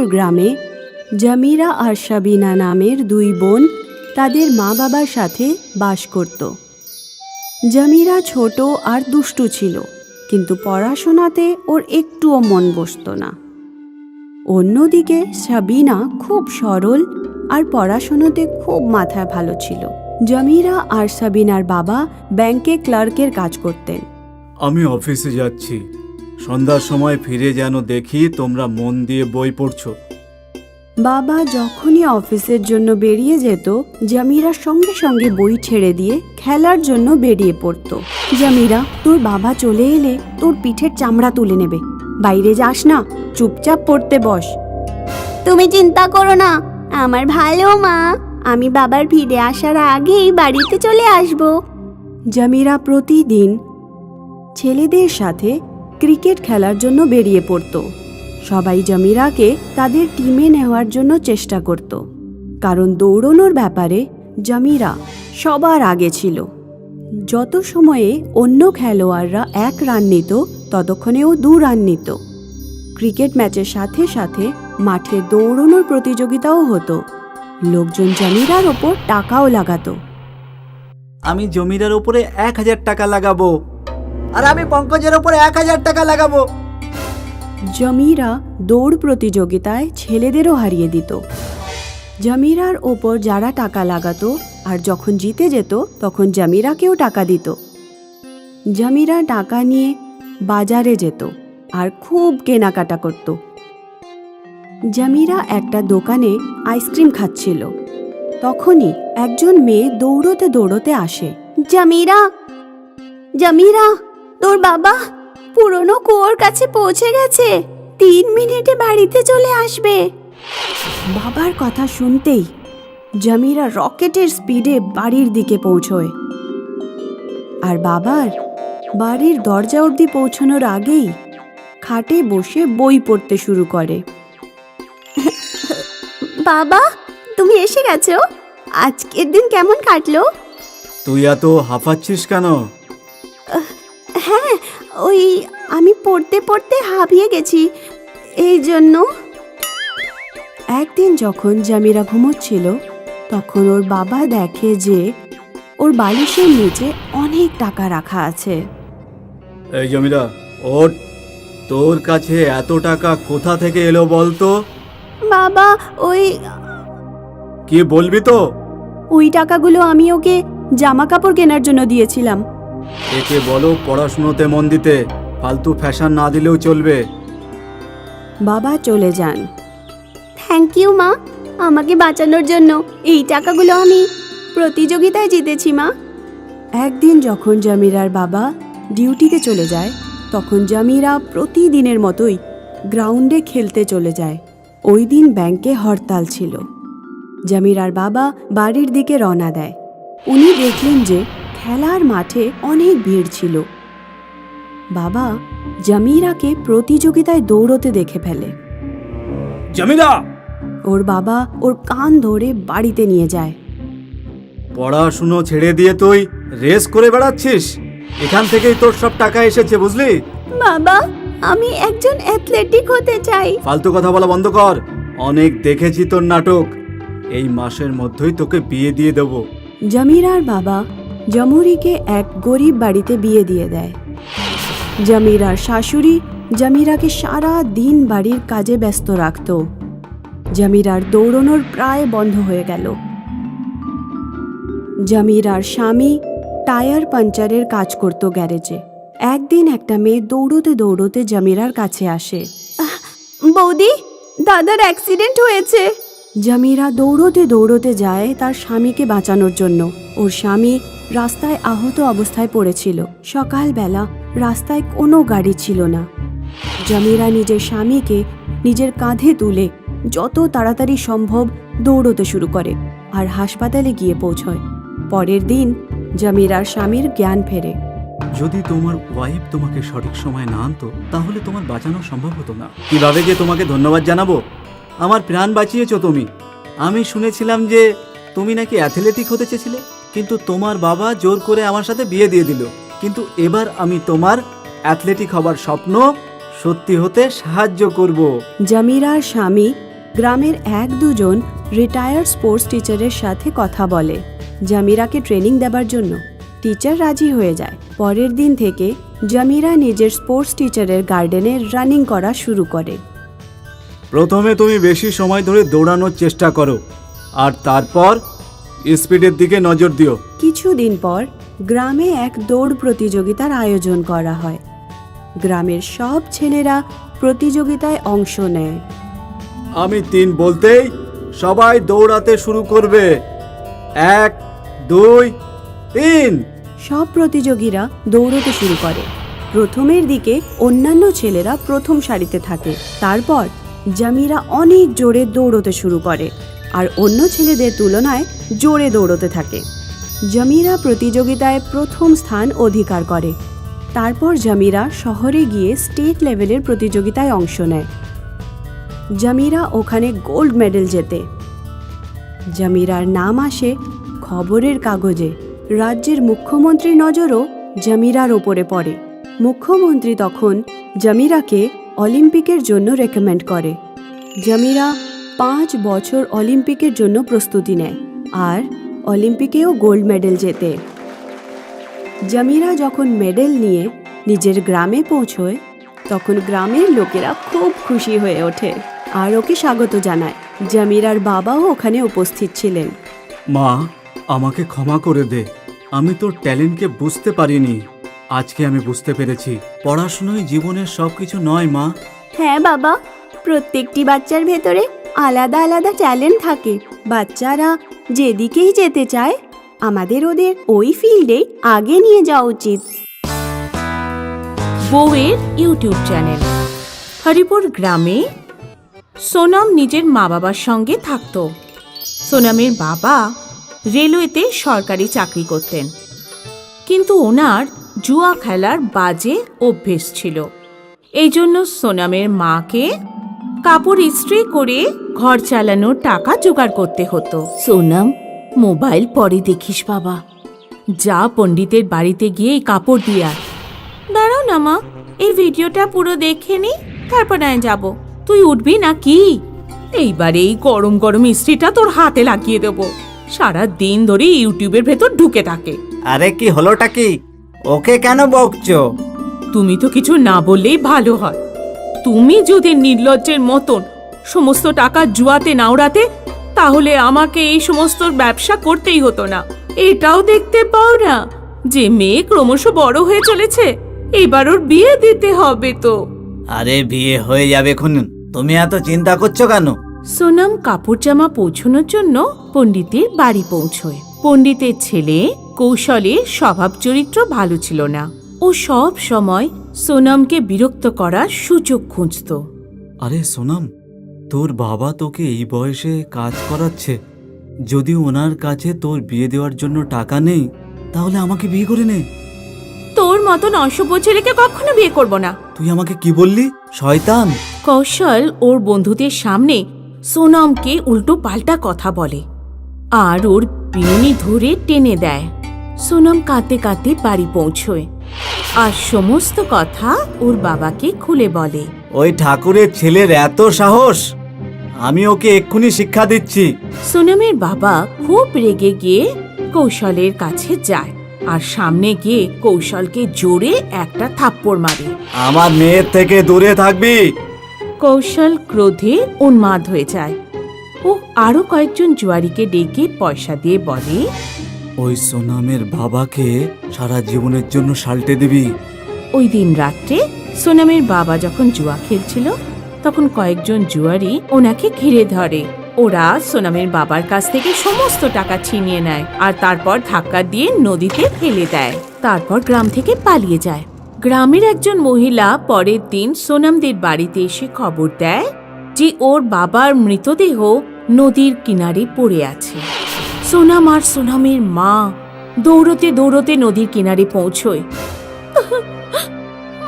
দূর গ্রামে জামিরা আর সাবিনা নামের দুই বোন তাদের মা বাবার সাথে বাস করত। জামিরা ছোট আর দুষ্টু ছিল, কিন্তু পড়াশোনাতে ওর একটুও মন বসত না। অন্যদিকে সাবিনা খুব সরল আর পড়াশোনাতে খুব মাথায় ভালো ছিল। জামিরা আর সাবিনার বাবা ব্যাংকে ক্লার্কের কাজ করতেন। আমি অফিসে যাচ্ছি, সন্ধ্যার সময় ফিরে যেন দেখি তোমরা মন দিয়ে বই পড়ছো। বাবা যখনই অফিসের জন্য বেরিয়ে যেত, জামিরা সঙ্গে সঙ্গে বই ছেড়ে দিয়ে খেলার জন্য বেরিয়ে পড়তো। জামিরা, তোর বাবা চলে এলে তোর পিঠের চামড়া তুলে নেবে, বাইরে যাস না, চুপচাপ পড়তে বস। তুমি চিন্তা করো না, আমার ভালো মা, আমি বাবার ফিরে আসার আগেই বাড়িতে চলে আসব। জামিরা প্রতিদিন ছেলেদের সাথে ক্রিকেট খেলার জন্য বেরিয়ে পড়ত। সবাই জামিরাকে তাদের টিমে নেওয়ার জন্য চেষ্টা করত, কারণ দৌড়ানোর ব্যাপারে জামিরা সবার আগে ছিল। যত সময়ে অন্য খেলোয়াড়রা 1 রান নিত, ততক্ষণে ও 2 রান নিত। ক্রিকেট ম্যাচের সাথে সাথে মাঠে দৌড়ানোর প্রতিযোগিতাও হতো। লোকজন জামিরার ওপর টাকাও লাগাতো। আমি জমিদার উপরে 1000 টাকা লাগাবো, আর আমি পঙ্কজের উপরে 1000 টাকা লাগাবো। জামিরা দৌড় প্রতিযোগিতায় ছেলেদেরও হারিয়ে দিত। জামিরার ওপর যারা টাকা লাগাতো আর যখন জিতে যেত তখন জামিরাকেও টাকা দিত। জামিরা টাকা নিয়ে বাজারে যেত আর খুব কেনাকাটা করত। জামিরা একটা দোকানে আইসক্রিম খাচ্ছিল, তখনই একজন মেয়ে দৌড়তে দৌড়তে আসে। জামিরা, জামিরা, তোর বাবা পুরনো কুয়োর কাছে পৌঁছে গেছে, 3 মিনিটে বাড়িতে চলে আসবে। বাবার কথা শুনতেই জামিরা রকেটের স্পিডে বাড়ির দিকে পৌঁছয়। আর বাবার বাড়ির দরজা অবধি পৌঁছানোর আগেই খাটে বসে বই পড়তে শুরু করে। বাবা, তুমি এসে গেছো? আজকের দিন কেমন কাটলো? তুই এত হাঁপাচ্ছিস কেন? হ্যাঁ, ওই আমি পড়তে পড়তে হাঁপিয়ে গেছি, এই জন্য। একদিন যখন জামিরা ঘুমোচ্ছিল, তখন ওর বাবা দেখে যে ওর বালিশের নিচে অনেক টাকা রাখা আছে। এই জমিরা, ওঠ, তোর কাছে এত টাকা কোথা থেকে এলো বলতো? বাবা, ওই কি বলবি তো? ওই টাকাগুলো আমি ওকে জামা কাপড় কেনার জন্য দিয়েছিলাম। একে বলো পড়াশুনোতে মন দিতে, ফালতু ফ্যাশন না দিলেও চলবে। বাবা চলে যান। থ্যাংক ইউ মা, আমাকে বাঁচানোর জন্য। এই টাকাগুলো আমি প্রতিযোগিতায় জিতেছি মা। একদিন যখন জামিরার বাবা ডিউটিতে চলে যায়, তখন জামিরা প্রতিদিনের মতোই গ্রাউন্ডে খেলতে চলে যায়। ওই দিন ব্যাংকে হরতাল ছিল। জামিরার বাবা বাড়ির দিকে রওনা দেয়। উনি দেখলেন যে খেলার মাঠে অনেক ভিড় ছিল। বাবা জামিরাকে প্রতিযোগিতায় দৌড়তে দেখে ফেলে। জমিরা, ওর বাবা ওর কান ধরে বাড়িতে নিয়ে যায়। পড়াশুনো ছেড়ে দিয়ে তুই রেস করে বেড়াচ্ছিস? এখান থেকেই তোর সব টাকা এসেছে, বুঝলি? বাবা, আমি একজন অ্যাথলেটিক হতে চাই। ফালতু কথা বলা বন্ধ কর, অনেক দেখেছি তোর নাটক। এই মাসের মধ্যেই তোকে বিয়ে দিয়ে দেবো। জামিরার বাবা জামুরিকে এক গরিব বাড়িতে বিয়ে দিয়ে দেয়। জামিরার শাশুড়ি জামিরাকে সারা দিন বাড়ির কাজে ব্যস্ত রাখত। জামিরার দৌড়ানোর প্রায় বন্ধ হয়ে গেল। জামিরার স্বামী টায়ার পাঞ্চারের কাজ করত গ্যারেজে। একদিন একটা মেয়ে দৌড়তে দৌড়তে জামিরার কাছে আসে। বৌদি, দাদার অ্যাক্সিডেন্ট হয়েছে। জামিরা দৌড়তে দৌড়তে যায় তার স্বামীকে বাঁচানোর জন্য। ওর স্বামী রাস্তায় আহত অবস্থায় পড়েছিল। সকালবেলা রাস্তায় কোনো গাড়ি ছিল না। জামিরা নিজের স্বামীকে নিজের কাঁধে তুলে যত তাড়াতাড়ি সম্ভব দৌড়তে শুরু করে আর হাসপাতালে গিয়ে পৌঁছয়। পরের দিন জামিরার স্বামীর জ্ঞান ফেরে। যদি তোমার ওয়াইফ তোমাকে সঠিক সময় না আনতো, তাহলে তোমার বাঁচানো সম্ভব হতো না। কিভাবে যে তোমাকে ধন্যবাদ জানাবো? আমার প্রাণ বাঁচিয়েছো তুমি। আমি শুনেছিলাম যে তুমি নাকি অ্যাথলেটিক হতে চেয়েছিলে, কিন্তু তোমার বাবা জোর করে আমার সাথে বিয়ে দিয়ে দিল। কিন্তু এবার আমি তোমার অ্যাথলেটিক হবার স্বপ্ন সত্যি হতে সাহায্য করব। জামিরার স্বামী গ্রামের এক দুজন রিটায়ার্ড স্পোর্টস টিচারের সাথে কথা বলে জামিরাকে ট্রেনিং দেবার জন্য। টিচার রাজি হয়ে যায়। পরের দিন থেকে জামিরা নিজের স্পোর্টস টিচারের গার্ডেনে রানিং করা শুরু করে। প্রথমে তুমি বেশি সময় ধরে দৌড়ানোর চেষ্টা করো, আর তারপর স্পিডের দিকে নজর দিও। কিছুদিন পর গ্রামে এক দৌড় প্রতিযোগিতার আয়োজন করা হয়। গ্রামের সব ছেলেরা প্রতিযোগিতায় অংশ নেয়। আমি 3 বলতেই সবাই দৌড়াতে শুরু করবে। 1, 2, 3। সব প্রতিযোগীরা দৌড়তে শুরু করে। প্রথমের দিকে অন্যান্য ছেলেরা প্রথম সারিতে থাকে। তারপর জামিরা অনেক জোরে দৌড়তে শুরু করে আর অন্য ছেলেদের তুলনায় জোরে দৌড়তে থাকে। জামিরা প্রতিযোগিতায় প্রথম স্থান অধিকার করে। তারপর জামিরা শহরে গিয়ে স্টেট লেভেলের প্রতিযোগিতায় অংশ নেয়। জামিরা ওখানে গোল্ড মেডেল জেতে। জামিরার নাম আসে খবরের কাগজে। রাজ্যের মুখ্যমন্ত্রীর নজরও জামিরার ওপরে পড়ে। মুখ্যমন্ত্রী তখন জামিরাকে অলিম্পিকের জন্য রেকমেন্ড করে। জামিরা 5 বছর অলিম্পিকের জন্য প্রস্তুতি নেয় আর অলিম্পিকেও গোল্ড মেডেল জেতে। জামিরা যখন মেডেল নিয়ে নিজের গ্রামে পৌঁছয় তখন গ্রামের লোকেরা খুব খুশি হয়ে ওঠে আর ওকে স্বাগত জানায়। জামিরার বাবাও ওখানে উপস্থিত ছিলেন। মা, আমাকে ক্ষমা করে দে। আমি তোর ট্যালেন্টকে বুঝতে পারিনি। আজকে আমি বুঝতে পেরেছি পড়াশোনাই জীবনের সবকিছু নয় মা। হ্যাঁ বাবা, প্রত্যেকটি বাচ্চার ভেতরে আলাদা আলাদা ট্যালেন্ট থাকে। বাচ্চারা যেদিকেই যেতে চায় আমাদের ওদের ওই ফিল্ডে আগে নিয়ে যাওয়া উচিত। বউয়ের ইউটিউব চ্যানেল। হরিপুর গ্রামে সোনাম নিজের মা বাবার সঙ্গে থাকত। সোনামের বাবা রেলওয়েতে সরকারি চাকরি করতেন, কিন্তু ওনার জুয়া খেলার বাজে অভ্যেস ছিল। এই জন্য সোনামের মাকে কাপড় ইস্ত্রি করে ঘর চালানোর টাকা জোগাড় করতে হতো। সোনাম, মোবাইল পরে দেখিস বাবা, যা পণ্ডিতের বাড়িতে গিয়ে এই কাপড় দিয়ে আয়। দাঁড়াও না মা, এই ভিডিওটা পুরো দেখে নি, তারপর আমি যাব। তুই উঠবি না কি? এইবার এই গরম গরম ইস্ত্রিটা তোর হাতে লাগিয়ে দেবো। সারা দিন ধরে ইউটিউবের ভেতর ঢুকে থাকে। আরে কি হলোটা কি? ওকে কেন বকছো? তুমি তো কিছু না বললেই ভালো হয়। তুমি যদি নির্লজ্জের মতন সমস্ত টাকা জুয়াতে না উড়াতে, তাহলে আমাকে এই সমস্ত ব্যবসা করতেই হতো না। এটাও দেখতে পাও না যে মেয়ে ক্রমশ বড় হয়ে চলেছে, এবার ওর বিয়ে দিতে হবে তো। আরে বিয়ে হয়ে যাবে খুন, তুমি এত চিন্তা করছো কেন? সোনাম কাপড় জামা পৌঁছানোর জন্য পণ্ডিতের বাড়ি পৌঁছয়। পণ্ডিতের ছেলে কৌশলের স্বভাব চরিত্র ভালো ছিল না। ও সব সময় সোনামকে বিরক্ত করার সুযোগ খুঁজত। আরে সোনাম, তোর বাবা তোকে এই বয়সে কাজ করাচ্ছে। যদি ওনার কাছে তোর বিয়ে দেওয়ার জন্য টাকা নেই, তাহলে আমাকে বিয়ে করে নে। তোর মতন অসভ্য ছেলেকে কখনো বিয়ে করব না। তুই আমাকে কি বললি? শয়তান! কৌশল ওর বন্ধুদের সামনে সোনামকে উল্টো পাল্টা কথা বলে আর ওর বিনুনি ধরে টেনে দেয়। সোনাম কাঁদতে কাঁদতে বাড়ি পৌঁছয় আর সমস্ত কথা ওর বাবাকে খুলে বলে। ওই ঠাকুরের ছেলের এত সাহস! আমি ওকে এক্ষুনি শিক্ষা দিচ্ছি। সোনামের বাবা খুব রেগে গিয়ে কৌশলের কাছে যায় আর সামনে গিয়ে কৌশলকে জোরে একটা থাপ্পড় মারে। আমার মেয়ের থেকে দূরে থাকবি। কৌশল ক্রোধে উন্মাদ হয়ে যায়। ও আরো কয়েকজন জুয়ারিকে ডেকে পয়সা দিয়ে বলে, ওই সোনামের বাবাকে সারা জীবনের জন্য সাল্টে দিবি। ওই দিন রাত্রে সোনামের বাবা যখন জুয়া খেলছিল তখন কয়েকজন জুয়ারি ওনাকে ঘিরে ধরে। ওরা সোনামের বাবার কাছ থেকে সমস্ত টাকা ছিনিয়ে নেয় আর তারপর ধাক্কা দিয়ে নদীতে ফেলে দেয়। তারপর গ্রাম থেকে পালিয়ে যায়। গ্রামের একজন মহিলা পরের দিন সোনামদের বাড়িতে এসে খবর দেয় যে ওর বাবার মৃতদেহ নদীর কিনারে পড়ে আছে। সোনাম আর সোনামের মা দৌড়তে দৌড়তে নদীর কিনারে পৌঁছয়।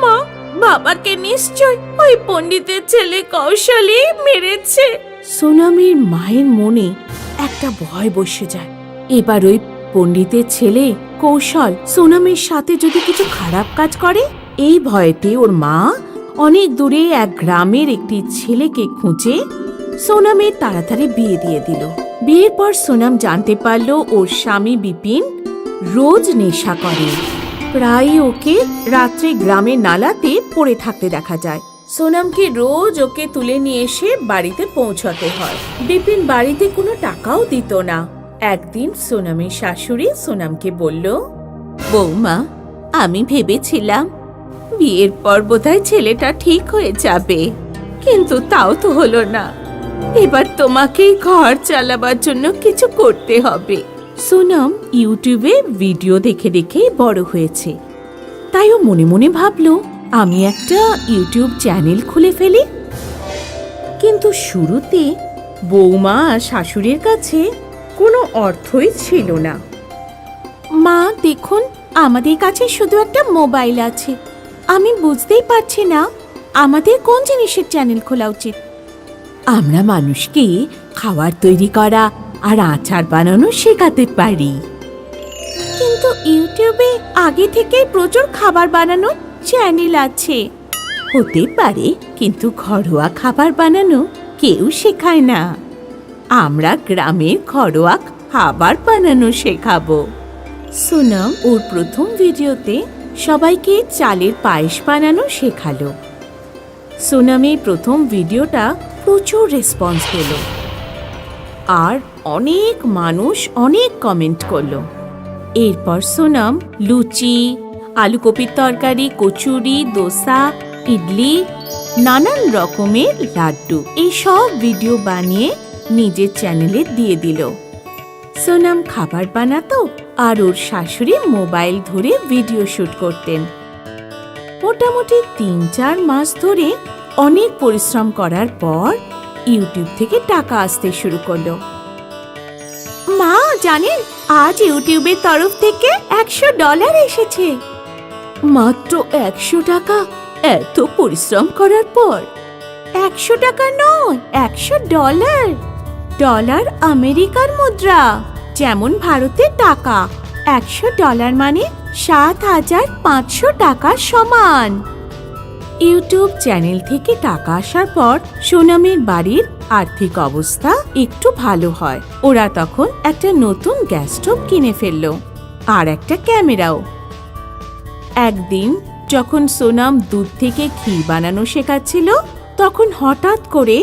মা, বাবাকে নিশ্চয় ওই পণ্ডিতের ছেলে কৌশলী মেরেছে। সোনামের মায়ের মনে একটা ভয় বসে যায়। এবার ওই পণ্ডিতের ছেলে কৌশল সোনামের সাথে যদি কিছু খারাপ কাজ করে, এই ভয়েতে ওর মা অনেক দূরে এক গ্রামের একটি ছেলেকে খুঁজে সোনামের তাড়াতাড়ি বিয়ে দিয়ে দিল। বিয়ের পর সোনাম জানতে পারল ওর স্বামী বিপিন রোজ নেশা করে। প্রায় ওকে রাত্রে গ্রামের নালাতে পড়ে থাকতে দেখা যায়। সোনামকে রোজ ওকে তুলে নিয়ে এসে বাড়িতে পৌঁছাতে হয়। বিপিন বাড়িতে কোনো টাকাও দিত না। একদিন সোনামের শাশুড়ি সোনামকে বলল, বৌমা, আমি ভেবেছিলাম বিয়ের পর বোধহয় ছেলেটা ঠিক হয়ে যাবে, কিন্তু তাও তো হলো না। এবার তোমাকেই ঘর চালাবার জন্য কিছু করতে হবে। সোনাম ইউটিউবে ভিডিও দেখে দেখে বড় হয়েছে, তাই ও মনে মনে ভাবলো আমি একটা ইউটিউব চ্যানেল খুলে ফেলি। কিন্তু শুরুতে বৌমা আর শাশুড়ির কাছে কোনো অর্থই ছিল না। মা দেখুন, আমাদের কাছে শুধু একটা মোবাইল আছে, আমি বুঝতেই পারছি না আমাদের কোন জিনিসের চ্যানেল খোলা উচিত। আমরা মানুষকে খাবার তৈরি করা আর আচার বানানো শেখাতে পারি, কিন্তু ইউটিউবে আগে থেকে প্রচুর খাবার বানানোর চ্যানেল আছে। হতে পারে, কিন্তু ঘরোয়া খাবার বানানো কেউ শেখায় না। আমরা গ্রামের ঘরোয়া খাবার বানানো শেখাবো। সোনাম ওর প্রথম ভিডিওতে সবাইকে চালের পায়েস বানানো শেখালো। সোনামের প্রথম ভিডিওটা প্রচুর রেসপন্স পেল আর অনেক মানুষ অনেক কমেন্ট করলো। এরপর সোনাম লুচি, আলুকপির তরকারি, কচুরি, দোসা, ইডলি, নানান রকমের লাড্ডু এই সব ভিডিও বানিয়ে নিজের চ্যানেলে দিয়ে দিল। সোনাম খাবার বানাতো আর ওর শাশুড়ি মোবাইল ধরে ভিডিও শুট করতেন। মোটামুটি ৩-৪ মাস ধরে অনেক পরিশ্রম করার পর ইউটিউব থেকে টাকা আসতে শুরু করলো। মা জানেন, আজ ইউটিউবের তরফ থেকে $100 এসেছে। মাত্র 100 টাকা? এত পরিশ্রম করার পর? 100 টাকা নয়, $100। ডলার আমেরিকার মুদ্রা, যেমন ভারতের টাকা। $100 মানে ৭,৫০০ টাকার সমান। ইউটিউব চ্যানেল থেকে টাকা আসার পর সোনামের বাড়ির আর্থিক অবস্থা একটু ভালো হয়। ওরা তখন একটা নতুন গ্যাস স্টোভ কিনে ফেললো আর একটা ক্যামেরাও। একদিন যখন সোনাম দুধ থেকে ক্ষীর বানানো শেখাচ্ছিল, তখন হঠাৎ করে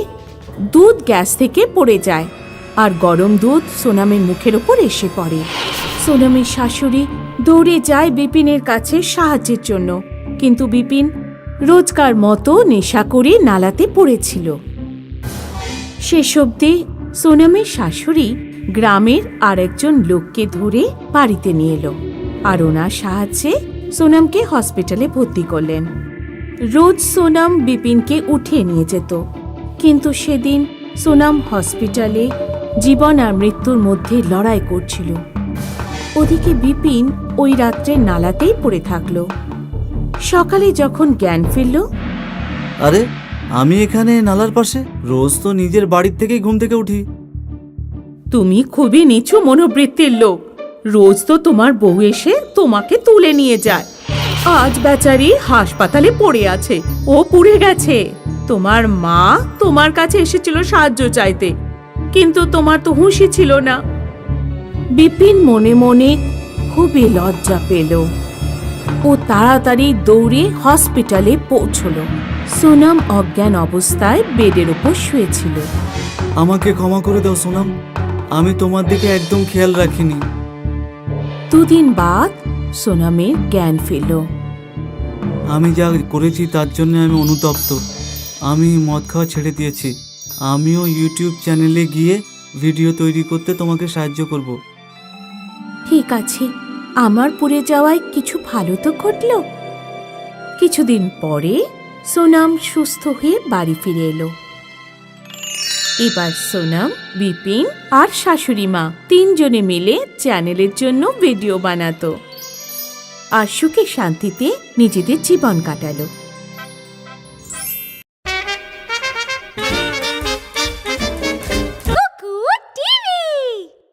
দুধ গ্যাস থেকে পড়ে যায় আর গরম দুধ সোনামের মুখের ওপর এসে পড়ে। সোনামের শাশুড়ি দৌড়ে যায় বিপিনের কাছে সাহায্যের জন্য, কিন্তু বিপিন রোজকার মতো নেশা করে নালাতে পড়েছিল। শেষ অবধি সোনামের শাশুড়ি গ্রামের আরেকজন লোককে ধরে বাড়িতে নিয়ে এলো আর ওনার সাহায্যে সোনামকে হসপিটালে ভর্তি করলেন। রোজ সোনাম বিপিনকে উঠিয়ে নিয়ে যেত, কিন্তু সেদিন সোনাম হসপিটালে জীবন আর মৃত্যুর মধ্যে লড়াই করছিল। ওদিকে বিপিন ওই রাত্রে নালাতেই পড়ে থাকলো। সকালে যখন জ্ঞান ফিরল, আরে আমি এখানে নালার পাশে? রোজ তো নিজের বাড়ির থেকেই ঘুম থেকে উঠি। তুমি খুবই নিচু মনোবৃত্তির লোক। রোজ তো তোমার বউ এসে তোমাকে তুলে নিয়ে যায়। আজ বেচারি হাসপাতালে পড়ে আছে, ও পুড়ে গেছে। তোমার মা তোমার কাছে এসেছিল সাহায্য চাইতে, কিন্তু তোমার তো হুঁশই ছিল না। বিপিন মনে মনে খুবই লজ্জা পেল। ও তাড়াতাড়ি দৌড়ে হসপিটালে পৌঁছলো। সোনাম অজ্ঞান অবস্থায় বেডের উপর শুয়েছিল। আমাকে ক্ষমা করে দাও সোনাম, আমি তোমার দিকে একদম খেয়াল রাখিনি। 2 দিন বাদ সোনামের জ্ঞান ফিরল। আমি যা করেছি তার জন্য আমি অনুতপ্ত। আমি মদ খাওয়া ছেড়ে দিয়েছি। আমিও ইউটিউব চ্যানেলে গিয়ে ভিডিও তৈরি করতে তোমাকে সাহায্য করব। ঠিক আছে, আমার পুড়ে যাওয়ায় কিছু ভালো তো ঘটল। কিছুদিন পরে সোনাম সুস্থ হয়ে বাড়ি ফিরে এলো। এবার সোনাম, বিপিন আর শাশুড়ি মা 3 জনে মিলে চ্যানেলের জন্য ভিডিও বানাতো আর সুখে শান্তিতে নিজেদের জীবন কাটালো।